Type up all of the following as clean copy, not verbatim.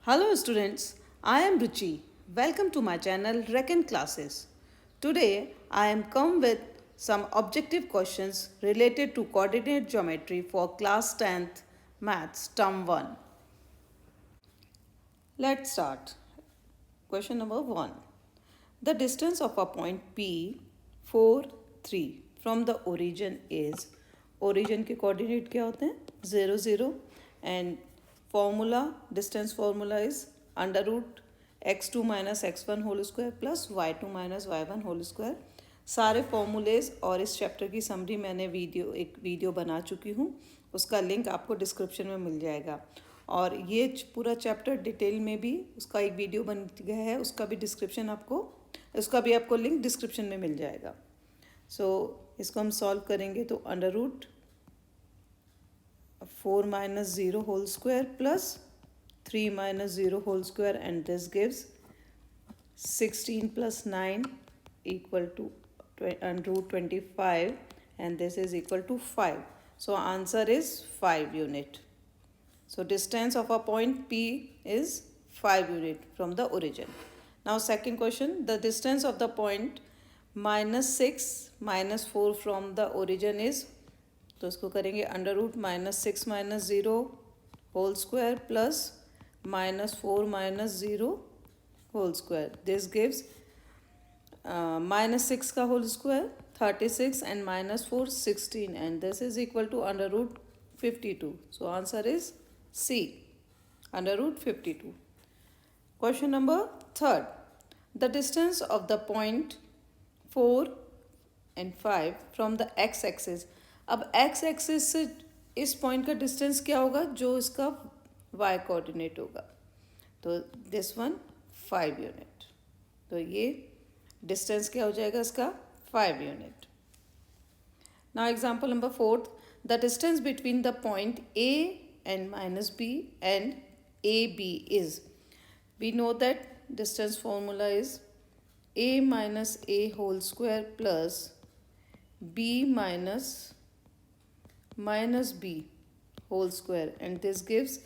Hello students, I am Ruchi. Welcome to my channel Reckon Classes. Today I am come with some objective questions related to coordinate geometry for class 10th maths term 1. Let's start. Question number 1. The distance of a point P 4 3 from the origin के coordinate क्या होते हैं 0 0 and distance formula is under root x2 minus x1 whole square plus y2 minus y1 whole square. सारे formulas और इस chapter की summary मैंने एक वीडियो बना चुकी हूँ, उसका लिंक आपको डिस्क्रिप्शन में मिल जाएगा. और ये पूरा चैप्टर डिटेल में भी उसका एक वीडियो बन गया है, उसका भी आपको लिंक डिस्क्रिप्शन में मिल जाएगा. इसको हम सॉल्व करेंगे तो under root 4 minus 0 whole square plus 3 minus 0 whole square, and this gives 16 plus 9 equal to root 25, and this is equal to 5. So answer is 5 unit. So distance of a point P is 5 unit from the origin. Now second question, the distance of the point minus 6 minus 4 from the origin is, तो इसको करेंगे under root -6 minus 0 whole square plus -4 - 0 whole square. This gives -6 का whole square 36 and -4 16, and this is equal to under root 52. So answer is C, under root 52. Question number 3. The distance of the point 4 and 5 from the x-axis. अब x axis से इस point का distance क्या होगा जो इसका y coordinate होगा, तो दिस वन 5 यूनिट. तो ये डिस्टेंस क्या हो जाएगा इसका 5 unit. Now example number 4. The distance between the point a and minus b and ab is, we know that distance formula is a minus a whole square plus b minus b whole square, and this gives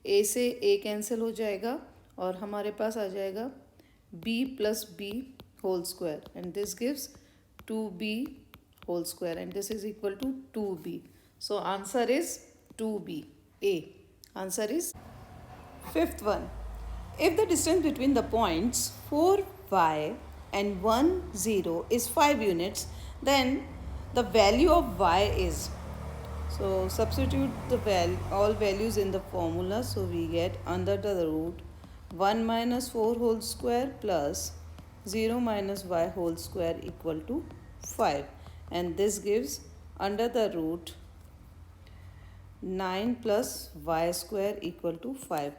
a से a cancel हो जाएगा और हमारे पास आ जाएगा b plus b whole square, and this gives 2b whole square, and this is equal to 2b. So answer is 2b. A answer is. Fifth one. If the distance between the points 4y and 1 0 is 5 units, then the value of y is. So substitute all values in the formula. So we get under the root 1 minus 4 whole square plus 0 minus y whole square equal to 5, and this gives under the root 9 plus y square equal to 5.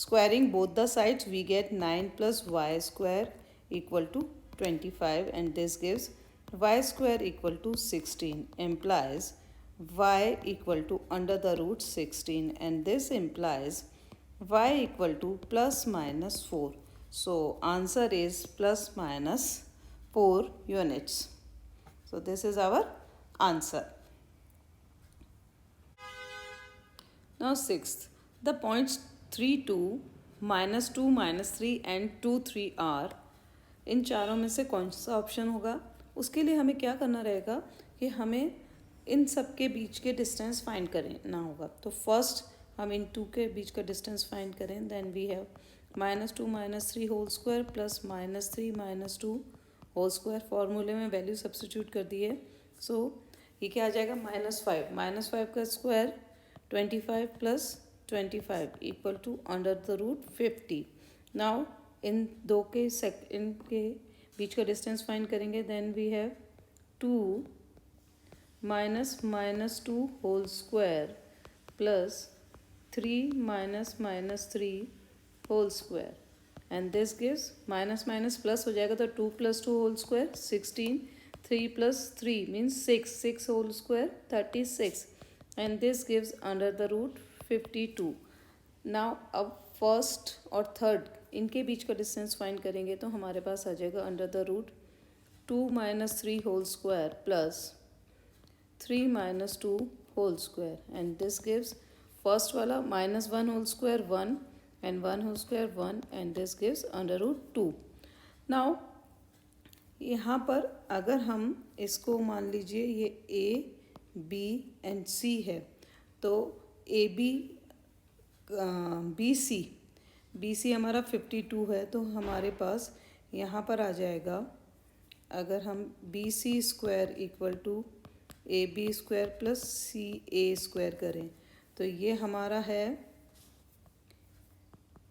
Squaring both the sides we get 9 plus y square equal to 25, and this gives y square equal to 16, implies y equal to under the root 16, and this implies y equal to plus minus 4. So answer is plus minus 4 units. So this is our answer. Now sixth, the points 3 2 minus 2 minus 3 and 2 3 are, इन चारों में से कौन सा option होगा. उसके लिए हमें क्या करना रहेगा कि हमें इन सब के बीच के डिस्टेंस फाइंड करना होगा. तो फर्स्ट हम इन टू के बीच का डिस्टेंस फाइंड करें. Then we have -2 - 3 whole square plus -3 - 2 whole square. फॉर्मूले में वैल्यू सब्स्टिट्यूट कर दी है. सो ये क्या आ जाएगा -5 का square 25 plus 25 equal to under the root 50. Now इन इनके बीच का डिस्टेंस फाइंड करेंगे. Then we have 2 minus 2 whole square plus 3 minus 3 whole square, and this gives minus plus हो जाएगा तो 2 plus 2 whole square 16, 3 plus 3 means 6 whole square 36, and this gives under the root 52. Now अब first और third इनके बीच का distance find करेंगे तो हमारे पास आ जाएगा under the root 2 minus 3 whole square plus 3 minus 2 whole square, and this gives first वाला -1 whole square 1, and 1 whole square 1 and this gives under root 2. Now यहाँ पर अगर हम इसको मान लीजिए ये A, B and C है, तो AB BC हमारा 52 है, तो हमारे पास यहाँ पर आ जाएगा, अगर हम BC square equal to AB square plus CA square करें, तो ये हमारा है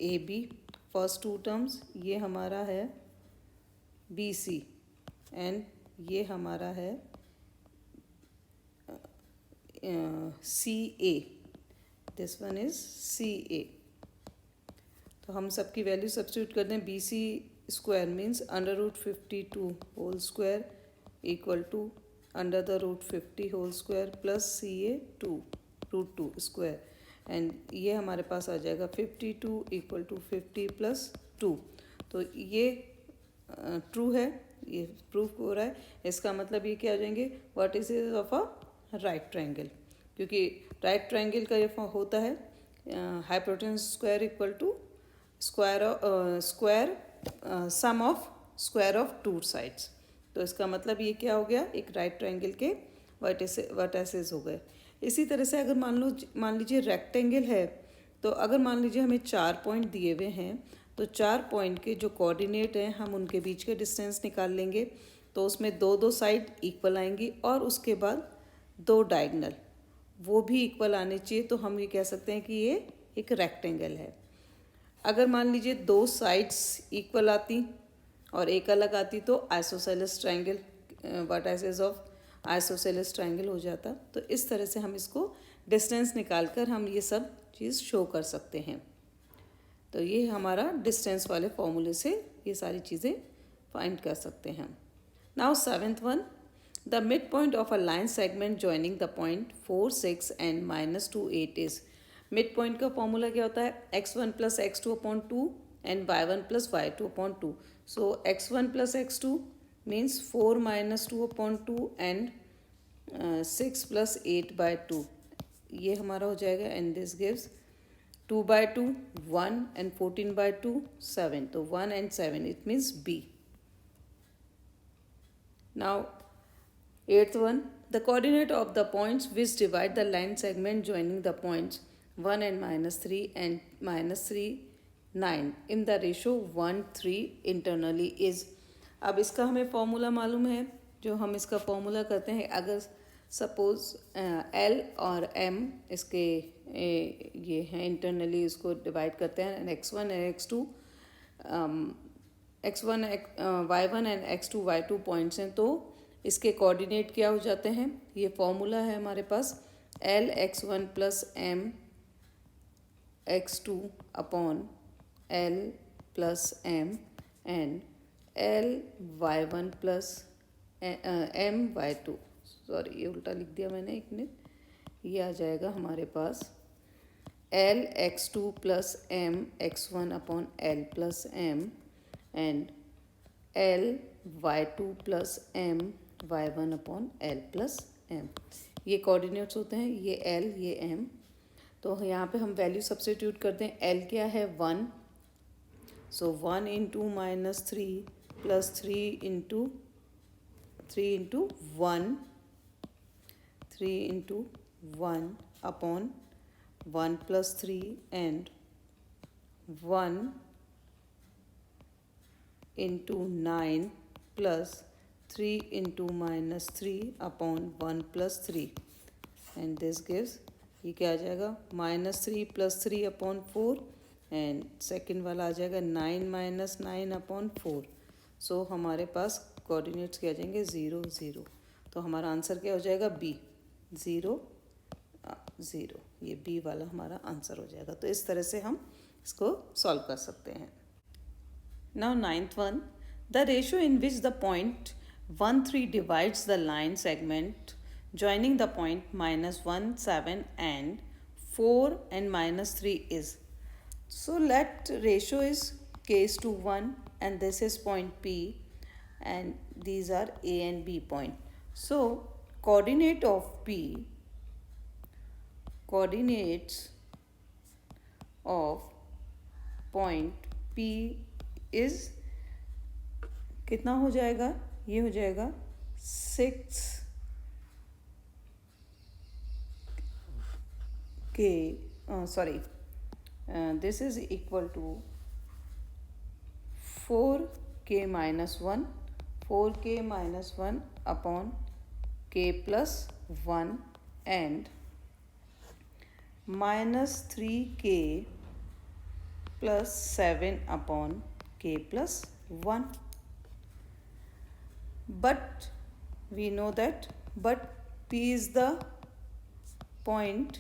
AB फर्स्ट टू टर्म्स, ये हमारा है BC एंड ये हमारा है CA, this one is CA. तो हम सबकी वैल्यू सब्स्टिट्यूट कर दें. BC square means under root 52 whole square equal to under the root 50 whole square plus CA root 2 square, and ये हमारे पास आ जाएगा 52 इक्वल टू 50 प्लस 2. तो ये ट्रू है, ये प्रूफ हो रहा है. इसका मतलब ये क्या आ जाएंगे, what is of a right triangle, क्योंकि राइट ट्रायंगल का ये होता है hypotenuse square equal to square sum of square of two sides. तो इसका मतलब ये क्या हो गया, एक राइट ट्रायंगल के वर्टिसेस हो गए. इसी तरह से अगर मान लीजिए रेक्टेंगल है, तो अगर मान लीजिए हमें 4 पॉइंट दिए हुए हैं, तो 4 पॉइंट के जो कोऑर्डिनेट हैं हम उनके बीच के डिस्टेंस निकाल लेंगे. तो उसमें दो साइड इक्वल आएंगी और उसके बाद 2 डायगनल वो भी इक्वल आने चाहिए. तो हम ये कह सकते हैं कि ये एक रेक्टेंगल है. अगर मान लीजिए 2 साइड्स इक्वल आती और एक अलग आती, तो isosceles triangle vertices of isosceles triangle हो जाता. तो इस तरह से हम इसको डिस्टेंस निकाल कर हम ये सब चीज़ शो कर सकते हैं. तो ये हमारा डिस्टेंस वाले फॉर्मूले से ये सारी चीज़ें फाइंड कर सकते हैं. Now 7th one, the mid point of a line segment joining the point 4, 6 and -2, 8 is. Mid point का फॉर्मूला क्या होता है, x1 plus x2 upon 2 and y1 plus y2 upon 2. So x1 plus x2 means 4 - 2 अपॉन 2 and 6 plus 8 by 2. ये हमारा हो जाएगा and this gives 2 by 2 1 and 14 by 2 7. तो 1 and 7 it means B. Now 8th one, the coordinate of the points which divide the line segment joining the points 1 and -3 and -3 9 in the ratio 1 3 internally is. अब इसका हमें formula मालूम है. जो हम इसका formula करते हैं, अगर सपोज L और M इसके ये हैं इंटरनली, इसको डिवाइड करते हैं x1 and x2 x1 y1 and x2 y2 points हैं, तो इसके कोऑर्डिनेट क्या हो जाते हैं. ये फॉर्मूला है हमारे पास L x1 plus M x2 upon L plus M and L y1 plus M y2. Sorry, ये उल्टा लिख दिया मैंने, एक मिनट. ये आ जाएगा हमारे पास L x2 plus M x1 upon L plus M and L y2 plus M y1 upon L plus M. ये कोऑर्डिनेट्स होते हैं, ये L ये M. तो यहाँ पे हम वैल्यू सब्स्टिट्यूट करते हैं. L क्या है 1, सो 1 into -3 plus 3 into 1 3 into 1 upon 1 plus 3 and 1 into 9 plus 3 into -3 upon 1 plus 3 and this gives, ये क्या आ जाएगा, -3 plus 3 upon 4 एंड सेकेंड वाला आ जाएगा 9 - 9 अपॉन 4. सो हमारे पास कोऑर्डिनेट्स क्या आ जाएंगे 0 0. तो हमारा आंसर क्या हो जाएगा B 0 0. ये B वाला हमारा आंसर हो जाएगा. तो इस तरह से हम इसको सॉल्व कर सकते हैं. Now 9th one, the ratio in which the point 1 3 divides the line segment joining the point -1 7 and 4 and -3 is. So let ratio is k/1 and this is point P and these are A and B point. So coordinates of point P is कितना हो जाएगा, ये हो जाएगा 6 K, sorry, this is equal to 4K minus 1, 4K minus 1 upon K plus 1 and minus 3K plus 7 upon K plus 1. But we know that, but P is the point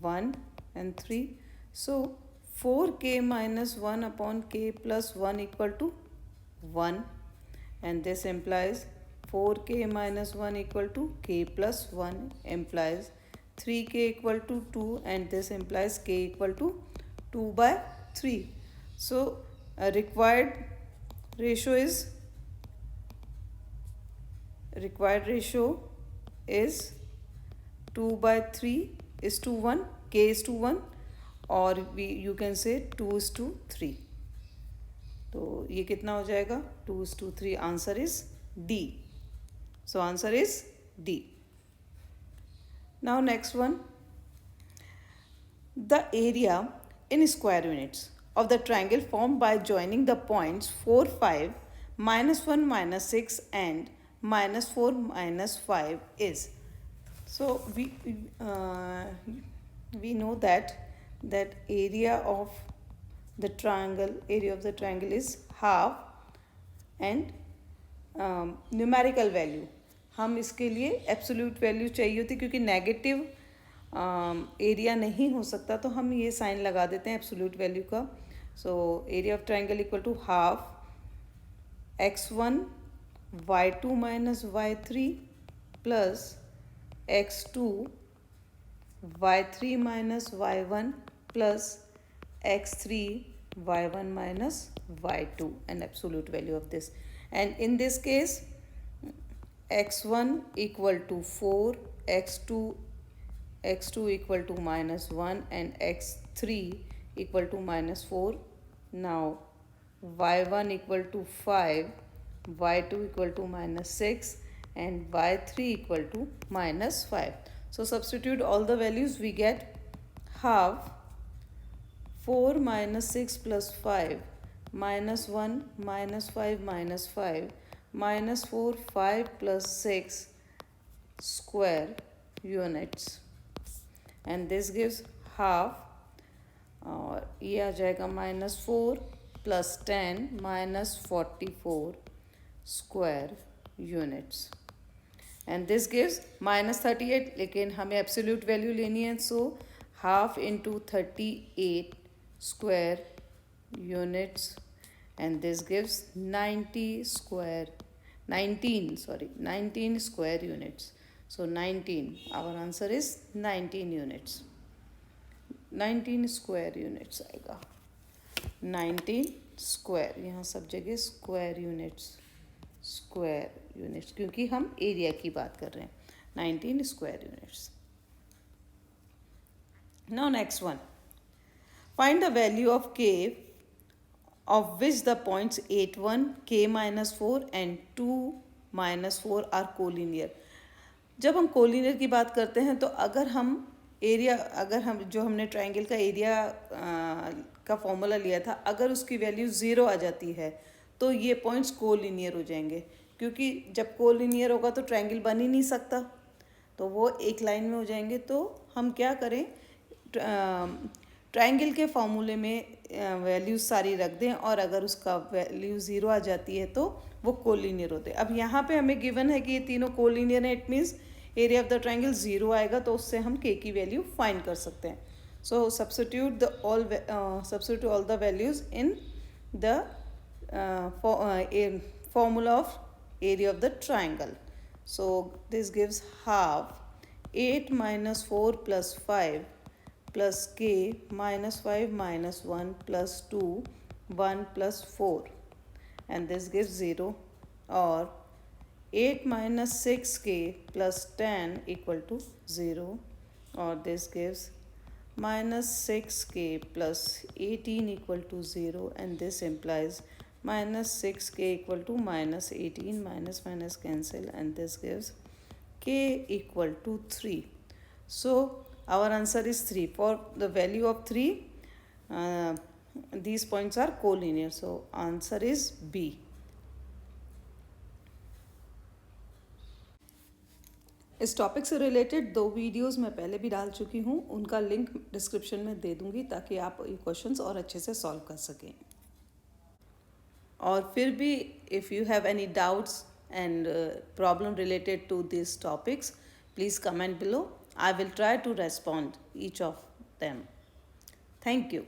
1 and 3. So 4K minus 1 upon K plus 1 equal to 1, and this implies 4K minus 1 equal to K plus 1 implies 3K equal to 2, and this implies K equal to 2 by 3. So a required ratio is 2 by 3 is to 1, K is to 1, or you can say 2 is to 3. तो ये कितना हो जाएगा, 2 is to 3. Answer is D. So answer is D. Now next one, the area in square units of the triangle formed by joining the points 4, 5, minus 1, minus 6 and minus 4, minus 5 is. So we know that area of the triangle is half, and numerical value हम इसके लिए absolute value चाहिए होती, क्योंकि negative area नहीं हो सकता, तो हम ये साइन लगा देते हैं एब्सोल्यूट वैल्यू का. So area of triangle equal to half x1 y2 minus y3 plus x2 y3 minus y1 plus x3 y1 minus y2, and absolute value of this. And in this case, x1 equal to 4, x2 equal to minus 1, and x3 equal to minus 4. Now y1 equal to 5, y2 equal to minus 6, and y3 equal to minus 5. So substitute all the values, we get half 4 minus 6 plus 5 minus 1 minus 5 minus 5 minus 4 5 plus 6 square units, and this gives half, और ये आ जाएगा minus 4 plus 10 minus 44 square units, and this gives minus 38. लेकिन हमें absolute value लेनी है, so half into 38 square units, and this gives 19 square units. So 19, our answer is 19 units. 19 square units आएगा. 19 square, यहाँ सब जगह square units, क्योंकि हम एरिया की बात कर रहे हैं. 19 square units. Now next one, find the value of k of which the points 8, 1, k minus 4 and 2 minus 4 are collinear. जब हम कोलिनियर की बात करते हैं, तो अगर हम जो हमने ट्राइंगल का एरिया का फॉर्मूला लिया था, अगर उसकी वैल्यू 0 आ जाती है तो ये पॉइंट्स कोलिनियर हो जाएंगे, क्योंकि जब कोलिनियर होगा तो ट्राइंगल बन ही नहीं सकता, तो वो एक लाइन में हो जाएंगे. तो हम क्या करें, ट्राइंगल के फॉर्मूले में वैल्यूज सारी रख दें, और अगर उसका वैल्यू 0 आ जाती है तो वो कोलिनियर होते हैं. अब यहाँ पे हमें गिवन है कि ये तीनों कोलिनियर है, it means area of the triangle 0 आएगा, तो उससे हम के की वैल्यू फाइंड कर सकते हैं. So substitute all the values in the formula of area of the triangle. So this gives half 8 minus 4 plus 5 plus k minus 5 minus 1 plus 2 1 plus 4, and this gives 0, or 8 minus 6k plus 10 equal to 0, or this gives minus 6k plus 18 equal to 0, and this implies minus 6k equal to minus 18, minus minus cancel, and this gives k equal to 3. So our answer is 3. For the value of 3, these points are collinear, so answer is B. इस topic से related 2 videos मैं पहले भी डाल चुकी हूँ, उनका link description में दे दूँगी ताकि आप ये क्वेश्चंस और अच्छे से सॉल्व कर सकें. और फिर भी if you have any doubts and problem related to this topics, please comment below. I will try to respond each of them. Thank you.